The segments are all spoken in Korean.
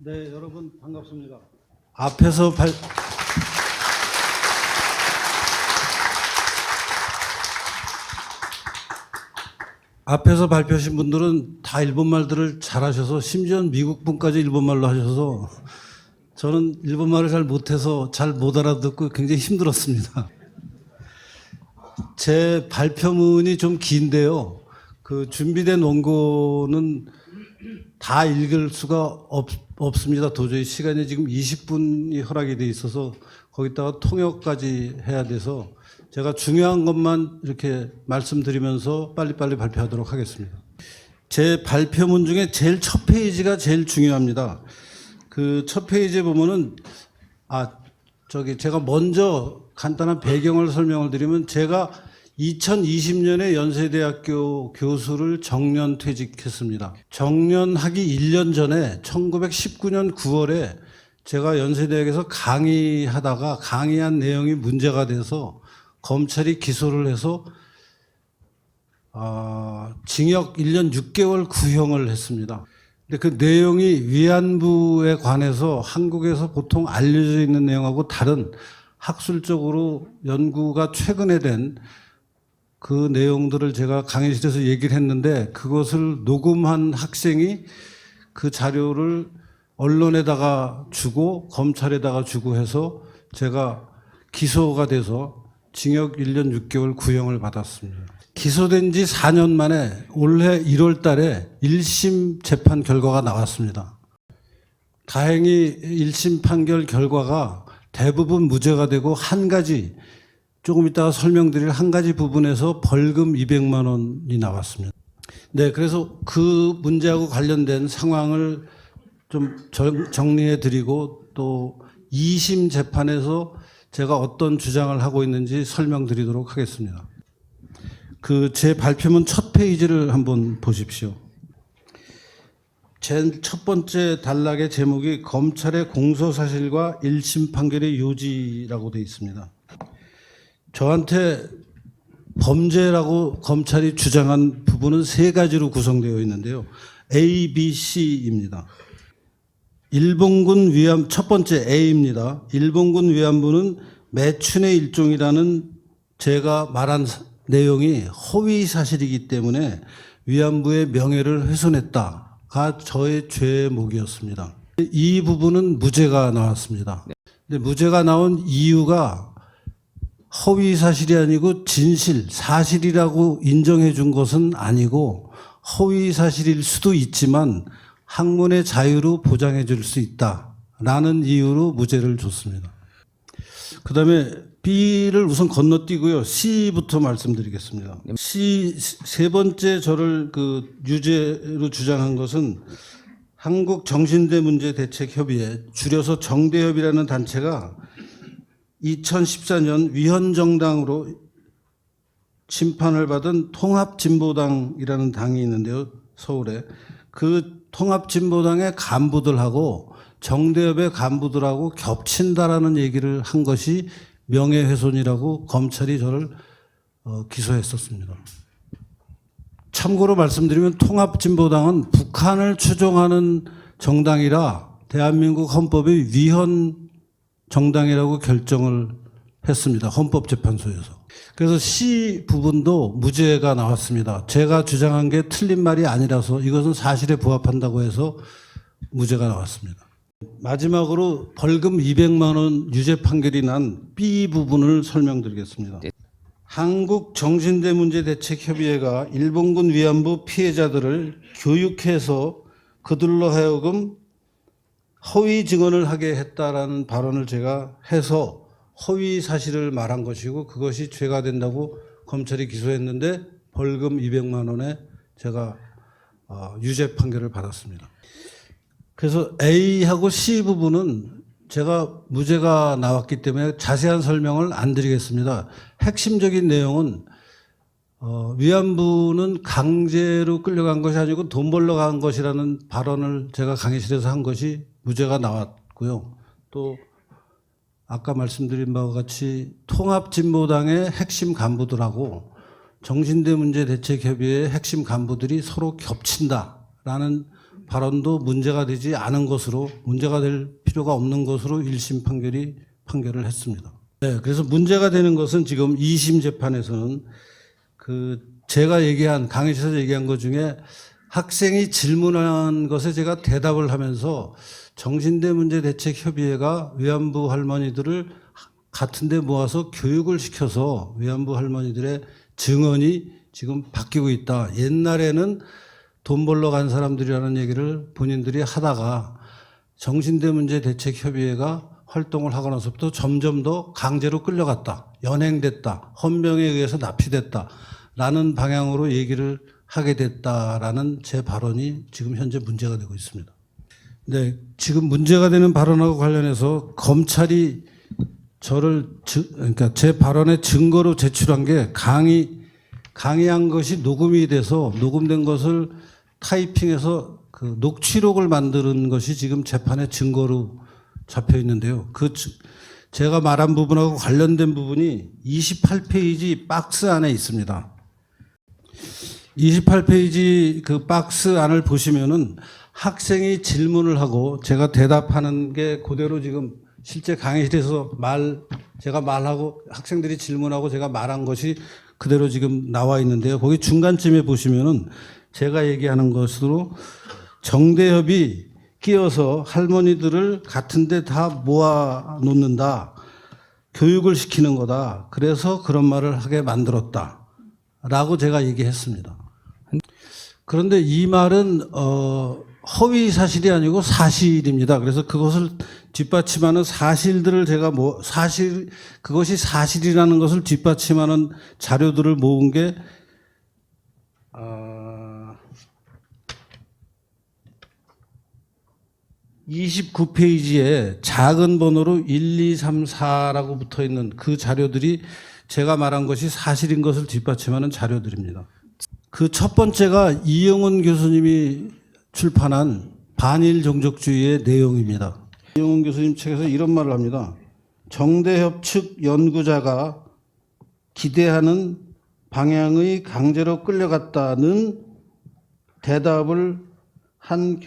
네, 여러분 반갑습니다. 앞에서 발표하신 분들은 다 일본말들을 잘하셔서 심지어 미국 분까지 일본말로 하셔서 저는 일본말을 잘 못해서 잘 못 알아듣고 굉장히 힘들었습니다. 제 발표문이 좀 긴데요. 그 준비된 원고는 다 읽을 수가 없습니다. 도저히 시간이 지금 20분이 허락이 돼 있어서 거기다가 통역까지 해야 돼서 제가 중요한 것만 이렇게 말씀드리면서 빨리빨리 발표하도록 하겠습니다. 제 발표문 중에 제일 첫 페이지가 제일 중요합니다. 그 첫 페이지에 보면은 제가 먼저 간단한 배경을 설명을 드리면 제가 2020년에 연세대학교 교수를 정년 퇴직했습니다. 정년하기 1년 전에 1919년 9월에 제가 연세대학에서 강의하다가 강의한 내용이 문제가 돼서 검찰이 기소를 해서 징역 1년 6개월 구형을 했습니다. 근데 그 내용이 위안부에 관해서 한국에서 보통 알려져 있는 내용하고 다른 학술적으로 연구가 최근에 된 그 내용들을 제가 강의실에서 얘기를 했는데 그것을 녹음한 학생이 그 자료를 언론에다가 주고 검찰에다가 주고 해서 제가 기소가 돼서 징역 1년 6개월 구형을 받았습니다. 기소된 지 4년 만에 올해 1월 달에 1심 재판 결과가 나왔습니다. 다행히 1심 판결 결과가 대부분 무죄가 되고 한 가지 조금 이따가 설명드릴 한 가지 부분에서 벌금 200만 원이 나왔습니다. 네, 그래서 그 문제하고 관련된 상황을 좀 정리해 드리고 또 2심 재판에서 제가 어떤 주장을 하고 있는지 설명드리도록 하겠습니다. 제 발표문 첫 페이지를 한번 보십시오. 제일 첫 번째 단락의 제목이 검찰의 공소사실과 1심 판결의 요지라고 되어 있습니다. 저한테 범죄라고 검찰이 주장한 부분은 세 가지로 구성되어 있는데요. A, B, C입니다. 일본군 위안부, 첫 번째 A입니다. 일본군 위안부는 매춘의 일종이라는 제가 말한 내용이 허위 사실이기 때문에 위안부의 명예를 훼손했다가 저의 죄목이었습니다. 이 부분은 무죄가 나왔습니다. 근데 무죄가 나온 이유가 허위 사실이 아니고 진실, 사실이라고 인정해 준 것은 아니고 허위 사실일 수도 있지만 학문의 자유로 보장해 줄 수 있다라는 이유로 무죄를 줬습니다. 그 다음에 B를 우선 건너뛰고요. C부터 말씀드리겠습니다. C 세 번째 저를 유죄로 주장한 것은 한국정신대문제대책협의회, 줄여서 정대협이라는 단체가 2014년 위헌정당으로 심판을 받은 통합진보당이라는 당이 있는데요. 서울에. 그 통합진보당의 간부들하고 정대협의 간부들하고 겹친다라는 얘기를 한 것이 명예훼손이라고 검찰이 저를 기소했었습니다. 참고로 말씀드리면 통합진보당은 북한을 추종하는 정당이라 대한민국 헌법의 위헌 정당이라고 결정을 했습니다. 헌법재판소에서. 그래서 C 부분도 무죄가 나왔습니다. 제가 주장한 게 틀린 말이 아니라서 이것은 사실에 부합한다고 해서 무죄가 나왔습니다. 마지막으로 벌금 200만 원 유죄 판결이 난 B 부분을 설명드리겠습니다. 한국정신대문제대책협의회가 일본군 위안부 피해자들을 교육해서 그들로 하여금 허위 증언을 하게 했다라는 발언을 제가 해서 허위 사실을 말한 것이고 그것이 죄가 된다고 검찰이 기소했는데 벌금 200만 원에 제가 유죄 판결을 받았습니다. 그래서 A하고 C 부분은 제가 무죄가 나왔기 때문에 자세한 설명을 안 드리겠습니다. 핵심적인 내용은 위안부는 강제로 끌려간 것이 아니고 돈 벌러 간 것이라는 발언을 제가 강의실에서 한 것이 무죄가 나왔고요. 또 아까 말씀드린 바와 같이 통합진보당의 핵심 간부들하고 정신대문제대책협의회의 핵심 간부들이 서로 겹친다라는 발언도 문제가 되지 않은 것으로, 문제가 될 필요가 없는 것으로 1심 판결을 했습니다. 네, 그래서 문제가 되는 것은 지금 2심 재판에서는 제가 얘기한, 강의실에서 얘기한 것 중에 학생이 질문한 것에 제가 대답을 하면서 정신대 문제 대책 협의회가 위안부 할머니들을 같은 데 모아서 교육을 시켜서 위안부 할머니들의 증언이 지금 바뀌고 있다. 옛날에는 돈 벌러 간 사람들이라는 얘기를 본인들이 하다가 정신대 문제 대책 협의회가 활동을 하고 나서부터 점점 더 강제로 끌려갔다. 연행됐다. 헌병에 의해서 납치됐다. 라는 방향으로 얘기를 하게 됐다라는 제 발언이 지금 현재 문제가 되고 있습니다. 네, 지금 문제가 되는 발언하고 관련해서 검찰이 그러니까 제 발언의 증거로 제출한 게 강의한 것이 녹음이 돼서 녹음된 것을 타이핑해서 녹취록을 만드는 것이 지금 재판의 증거로 잡혀 있는데요. 제가 말한 부분하고 관련된 부분이 28페이지 박스 안에 있습니다. 28페이지 그 박스 안을 보시면은 학생이 질문을 하고 제가 대답하는 게 그대로 지금 실제 강의실에서 제가 말하고 학생들이 질문하고 제가 말한 것이 그대로 지금 나와 있는데요. 거기 중간쯤에 보시면은 제가 얘기하는 것으로 정대협이 끼어서 할머니들을 같은 데 다 모아 놓는다. 교육을 시키는 거다. 그래서 그런 말을 하게 만들었다. 라고 제가 얘기했습니다. 그런데 이 말은 허위 사실이 아니고 사실입니다. 그래서 그것을 뒷받침하는 사실들을 제가 그것이 사실이라는 것을 뒷받침하는 자료들을 모은 게 29페이지에 작은 번호로 1, 2, 3, 4라고 붙어 있는 그 자료들이 제가 말한 것이 사실인 것을 뒷받침하는 자료들입니다. 그 첫 번째가 이영훈 교수님이 출판한 반일 종족주의의 내용입니다. 이영훈 교수님 책에서 이런 말을 합니다. 정대협 측 연구자가 기대하는 방향의 강제로 끌려갔다는 대답을 한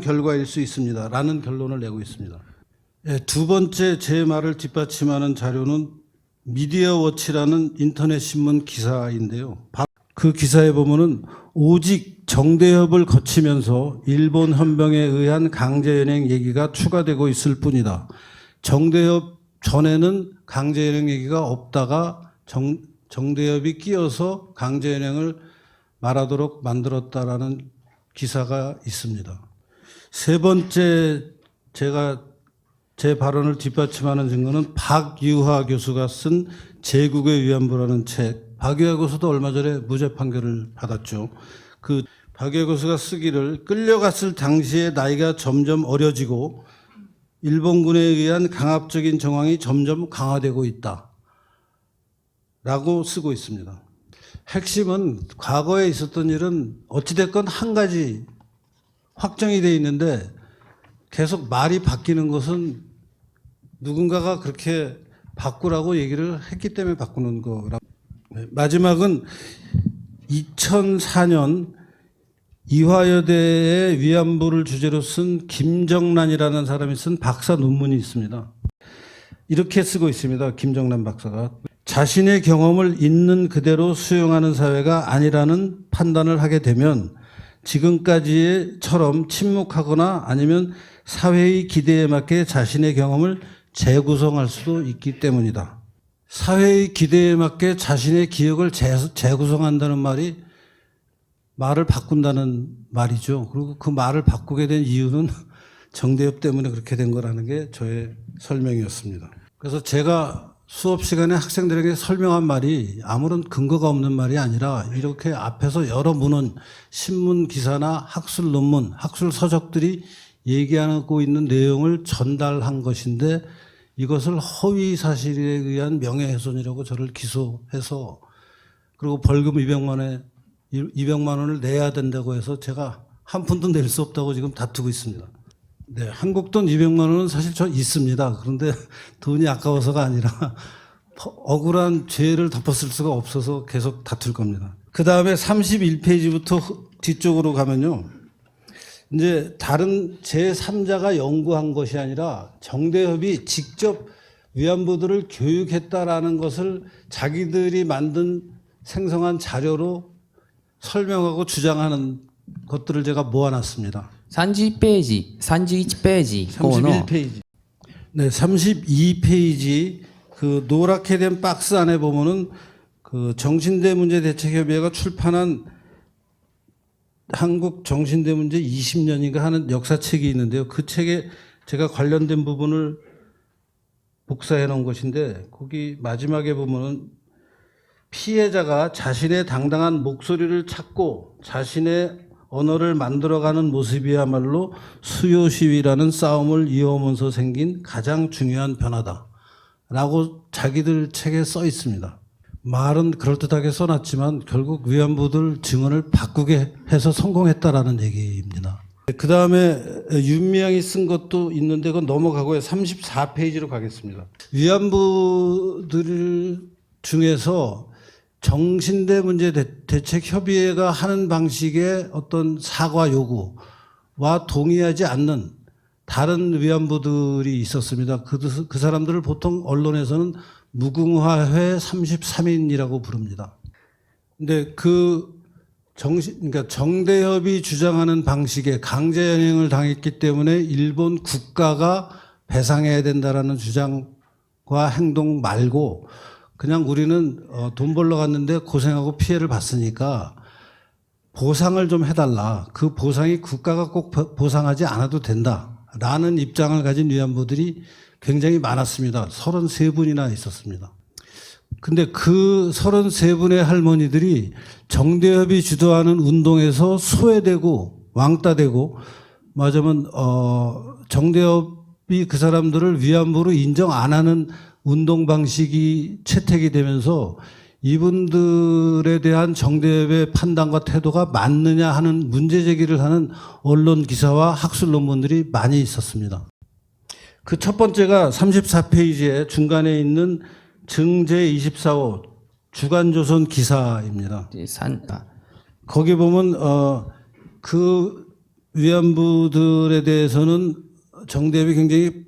결과일 수 있습니다. 라는 결론을 내고 있습니다. 네, 두 번째 제 말을 뒷받침하는 자료는 미디어워치라는 인터넷 신문 기사인데요. 그 기사에 보면은 오직 정대협을 거치면서 일본 헌병에 의한 강제연행 얘기가 추가되고 있을 뿐이다. 정대협 전에는 강제연행 얘기가 없다가 정대협이 끼어서 강제연행을 말하도록 만들었다라는 기사가 있습니다. 세 번째 제 발언을 뒷받침하는 증거는 박유하 교수가 쓴 제국의 위안부라는 책. 박유하 교수도 얼마 전에 무죄 판결을 받았죠. 그 박유하 교수가 쓰기를 끌려갔을 당시에 나이가 점점 어려지고 일본군에 의한 강압적인 정황이 점점 강화되고 있다. 라고 쓰고 있습니다. 핵심은 과거에 있었던 일은 어찌됐건 한 가지 확정이 돼 있는데 계속 말이 바뀌는 것은 누군가가 그렇게 바꾸라고 얘기를 했기 때문에 바꾸는 거라고. 마지막은 2004년 이화여대의 위안부를 주제로 쓴 김정란이라는 사람이 쓴 박사 논문이 있습니다. 이렇게 쓰고 있습니다. 김정란 박사가. 자신의 경험을 있는 그대로 수용하는 사회가 아니라는 판단을 하게 되면 지금까지처럼 침묵하거나 아니면 사회의 기대에 맞게 자신의 경험을 재구성할 수도 있기 때문이다. 사회의 기대에 맞게 자신의 기억을 재구성한다는 말을 바꾼다는 말이죠. 그리고 그 말을 바꾸게 된 이유는 정대협 때문에 그렇게 된 거라는 게 저의 설명이었습니다. 그래서 제가 수업 시간에 학생들에게 설명한 말이 아무런 근거가 없는 말이 아니라 이렇게 앞에서 여러 문헌, 신문 기사나 학술 논문, 학술 서적들이 얘기하고 있는 내용을 전달한 것인데 이것을 허위 사실에 의한 명예훼손이라고 저를 기소해서 그리고 벌금 200만 원을 내야 된다고 해서 제가 한 푼도 낼 수 없다고 지금 다투고 있습니다. 네, 한국 돈 200만 원은 사실 저 있습니다. 그런데 돈이 아까워서가 아니라 억울한 죄를 덮었을 수가 없어서 계속 다툴 겁니다. 그 다음에 31페이지부터 뒤쪽으로 가면요. 이제 다른 제3자가 연구한 것이 아니라 정대협이 직접 위안부들을 교육했다라는 것을 자기들이 만든 생성한 자료로 설명하고 주장하는 것들을 제가 모아놨습니다. 30ページ、31ページ 31페이지. 네, 32페이지 그 노랗게 된 박스 안에 보면은 그 정신대 문제 대책협의회가 출판한 한국 정신대 문제 20년인가 하는 역사책이 있는데요. 그 책에 제가 관련된 부분을 복사해 놓은 것인데 거기 마지막에 보면은 피해자가 자신의 당당한 목소리를 찾고 자신의 언어를 만들어가는 모습이야말로 수요 시위라는 싸움을 이어오면서 생긴 가장 중요한 변화다라고 자기들 책에 써 있습니다. 말은 그럴듯하게 써놨지만 결국 위안부들 증언을 바꾸게 해서 성공했다라는 얘기입니다. 그 다음에 윤미향이 쓴 것도 있는데 그건 넘어가고요. 34페이지로 가겠습니다. 위안부들 중에서 정신대 문제 대책협의회가 하는 방식의 어떤 사과 요구와 동의하지 않는 다른 위안부들이 있었습니다. 그 사람들을 보통 언론에서는 무궁화회 33인이라고 부릅니다. 근데 그러니까 정대협이 주장하는 방식의 강제연행을 당했기 때문에 일본 국가가 배상해야 된다라는 주장과 행동 말고 그냥 우리는 돈 벌러 갔는데 고생하고 피해를 봤으니까 보상을 좀 해달라. 그 보상이 국가가 꼭 보상하지 않아도 된다라는 입장을 가진 위안부들이 굉장히 많았습니다. 33분이나 있었습니다. 근데 그 33분의 할머니들이 정대협이 주도하는 운동에서 소외되고 왕따되고 맞으면 정대협이 그 사람들을 위안부로 인정 안 하는 운동 방식이 채택이 되면서 이분들에 대한 정대협의 판단과 태도가 맞느냐 하는 문제 제기를 하는 언론 기사와 학술 논문들이 많이 있었습니다. 그 첫 번째가 34페이지에 중간에 있는 증제 24호 주간조선 기사입니다. 거기 보면 그 위안부들에 대해서는 정대협이 굉장히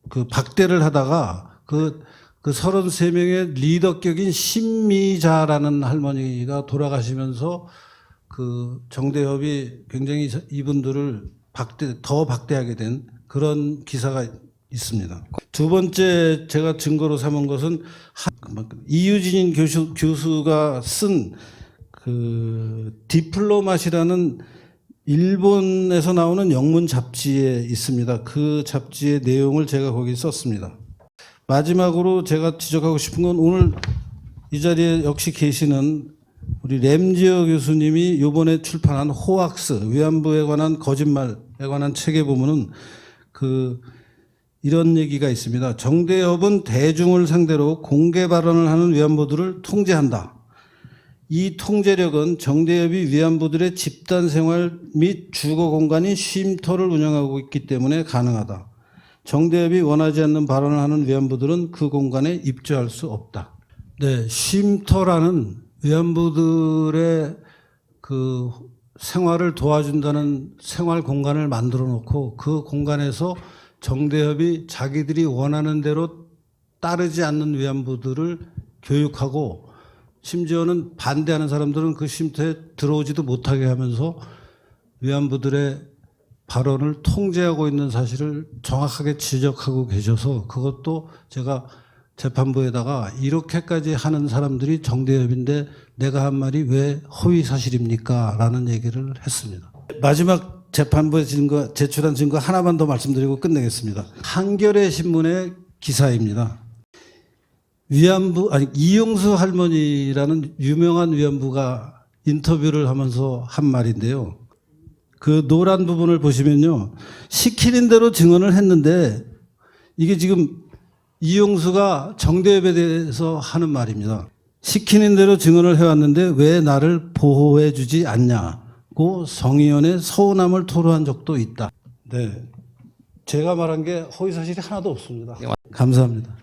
그 박대를 하다가 그 33명의 리더격인 신미자라는 할머니가 돌아가시면서 그 정대협이 굉장히 이분들을 더 박대하게 된 그런 기사가 있습니다. 두 번째 제가 증거로 삼은 것은 이유진 교수가 쓴 그 디플로맛이라는 일본에서 나오는 영문 잡지에 있습니다. 그 잡지의 내용을 제가 거기 썼습니다. 마지막으로 제가 지적하고 싶은 건 오늘 이 자리에 역시 계시는 우리 램지어 교수님이 이번에 출판한 호악스 위안부에 관한 거짓말에 관한 책에 보면은 이런 얘기가 있습니다. 정대협은 대중을 상대로 공개 발언을 하는 위안부들을 통제한다. 이 통제력은 정대협이 위안부들의 집단 생활 및 주거 공간인 쉼터를 운영하고 있기 때문에 가능하다. 정대협이 원하지 않는 발언을 하는 위안부들은 그 공간에 입주할 수 없다. 네, 쉼터라는 위안부들의 그 생활을 도와준다는 생활 공간을 만들어 놓고 그 공간에서 정대협이 자기들이 원하는 대로 따르지 않는 위안부들을 교육하고 심지어는 반대하는 사람들은 그 쉼터에 들어오지도 못하게 하면서 위안부들의 발언을 통제하고 있는 사실을 정확하게 지적하고 계셔서 그것도 제가 재판부에다가 이렇게까지 하는 사람들이 정대협인데 내가 한 말이 왜 허위 사실입니까? 라는 얘기를 했습니다. 마지막 재판부에 제출한 증거 하나만 더 말씀드리고 끝내겠습니다. 한겨레 신문의 기사입니다. 이용수 할머니라는 유명한 위안부가 인터뷰를 하면서 한 말인데요. 그 노란 부분을 보시면요. 시키는 대로 증언을 했는데 이게 지금 이용수가 정대협에 대해서 하는 말입니다. 시키는 대로 증언을 해왔는데 왜 나를 보호해 주지 않냐고 성의원의 서운함을 토로한 적도 있다. 네, 제가 말한 게 허위사실이 하나도 없습니다. 감사합니다.